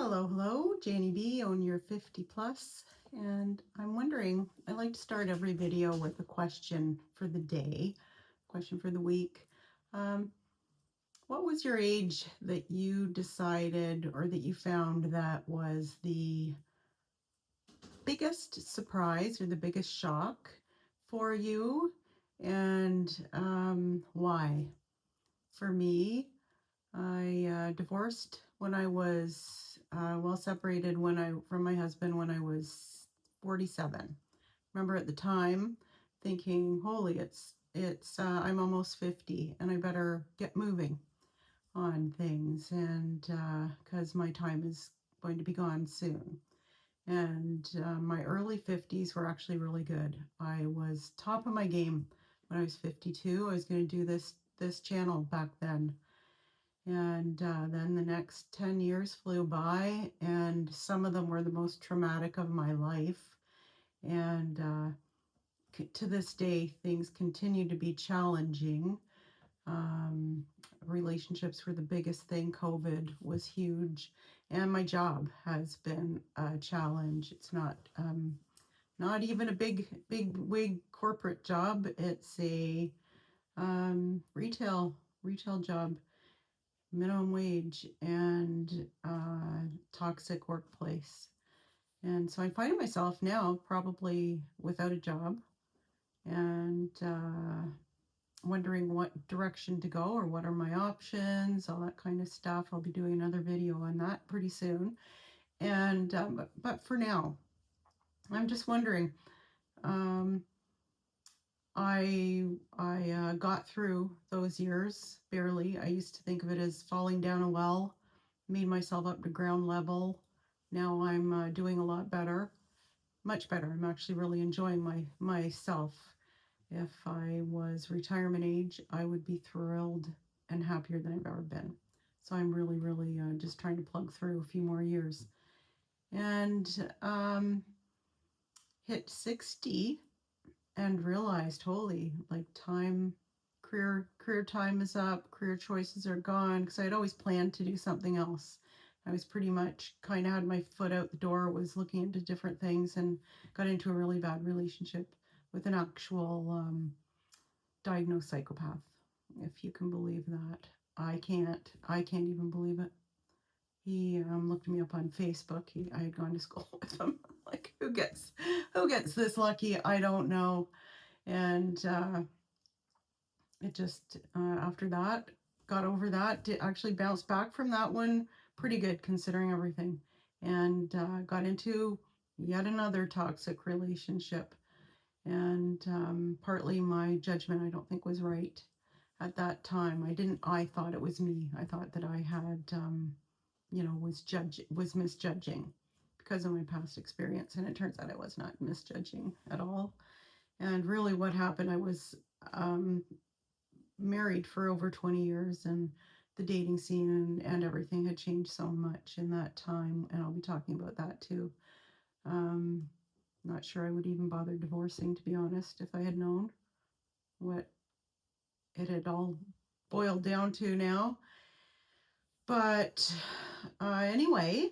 Hello, hello, Janie B on your 50 plus. And I'm wondering, I like to start every video with a question for the day, question for the week. What was your age that you decided or that you found that was the biggest surprise or the biggest shock for you? And why? For me, I divorced when I was separated from my husband when I was 47. Remember at the time thinking, "Holy, it's I'm almost 50, and I better get moving on things, and because my time is going to be gone soon." And my early 50s were actually really good. I was top of my game when I was 52. I was going to do this channel back then. And then the next 10 years flew by, and some of them were the most traumatic of my life. And to this day, things continue to be challenging. Relationships were the biggest thing. COVID was huge. And my job has been a challenge. It's not even a big wig corporate job. It's a retail job, minimum wage, and toxic workplace. And so I'm finding myself now probably without a job and wondering what direction to go or what are my options, all that kind of stuff. I'll be doing another video on that pretty soon. And but for now, I'm just wondering. I got through those years barely. I used to think of it as falling down a well, made myself up to ground level. Now I'm doing a lot better, much better. I'm actually really enjoying myself. If I was retirement age, I would be thrilled and happier than I've ever been. So I'm really just trying to plug through a few more years. And hit 60 and realized, holy, like career time is up, career choices are gone, because I had always planned to do something else. I was pretty much kind of had my foot out the door, was looking into different things, and got into a really bad relationship with an actual diagnosed psychopath, if you can believe that. I can't even believe it. He looked me up on Facebook. I had gone to school with him. Like, who gets this lucky? I don't know. And it just after that, got over that, actually bounced back from that one pretty good considering everything, and got into yet another toxic relationship. And partly my judgment, I don't think, was right at that time. I thought it was me. I thought that I had was misjudging because of my past experience, and it turns out I was not misjudging at all. And really what happened, I was married for over 20 years, and the dating scene and everything had changed so much in that time, and I'll be talking about that too. Not sure I would even bother divorcing, to be honest, if I had known what it had all boiled down to now. But anyway,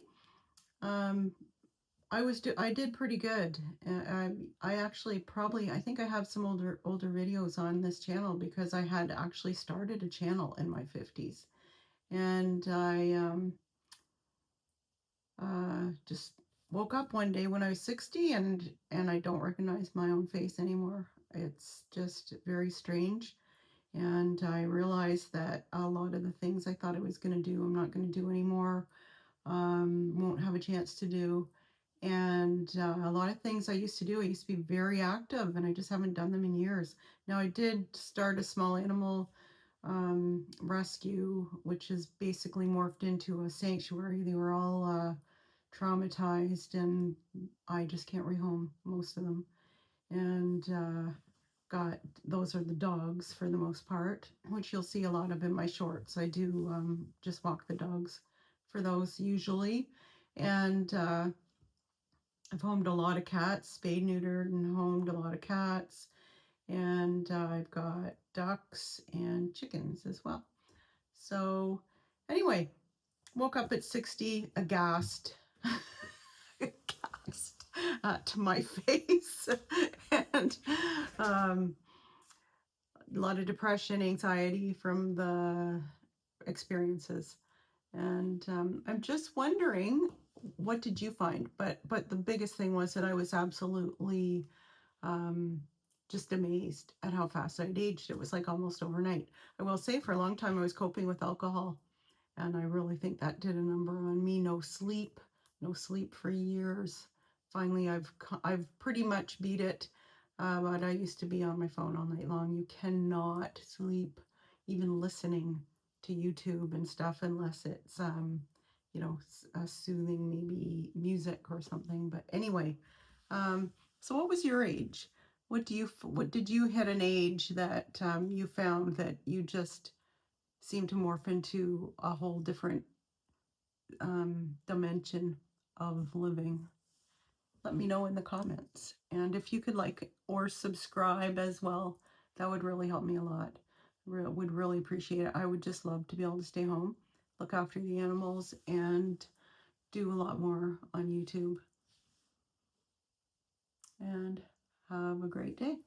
I did pretty good. I actually I think I have some older videos on this channel because I had actually started a channel in my 50s, and I just woke up one day when I was 60, and I don't recognize my own face anymore. It's just very strange. And I realized that a lot of the things I thought I was going to do, I'm not going to do anymore. Won't have a chance to do. And a lot of things I used to do, I used to be very active, and I just haven't done them in years. Now, I did start a small animal rescue, which is basically morphed into a sanctuary. They were all traumatized, and I just can't rehome most of them. And those are the dogs for the most part, which you'll see a lot of in my shorts. I do just walk the dogs for those usually. And I've homed a lot of cats, spayed, neutered, and homed a lot of cats. And I've got ducks and chickens as well. So anyway, Woke up at 60, aghast, aghast to my face, and um, a lot of depression, anxiety from the experiences. And I'm just wondering, what did you find? But the biggest thing was that I was absolutely um, just amazed at how fast I'd aged. It was like almost overnight. I will say, for a long time I was coping with alcohol, and I really think that did a number on me. No sleep for years. Finally, I've pretty much beat it. But I used to be on my phone all night long. You cannot sleep, even listening to YouTube and stuff, unless it's soothing, maybe music or something. But anyway, so what was your age? What did you hit an age that you found that you just seem to morph into a whole different dimension of living? Let me know in the comments. And if you could like or subscribe as well, that would really help me a lot. Would really appreciate it. I would just love to be able to stay home, look after the animals, and do a lot more on YouTube. And have a great day.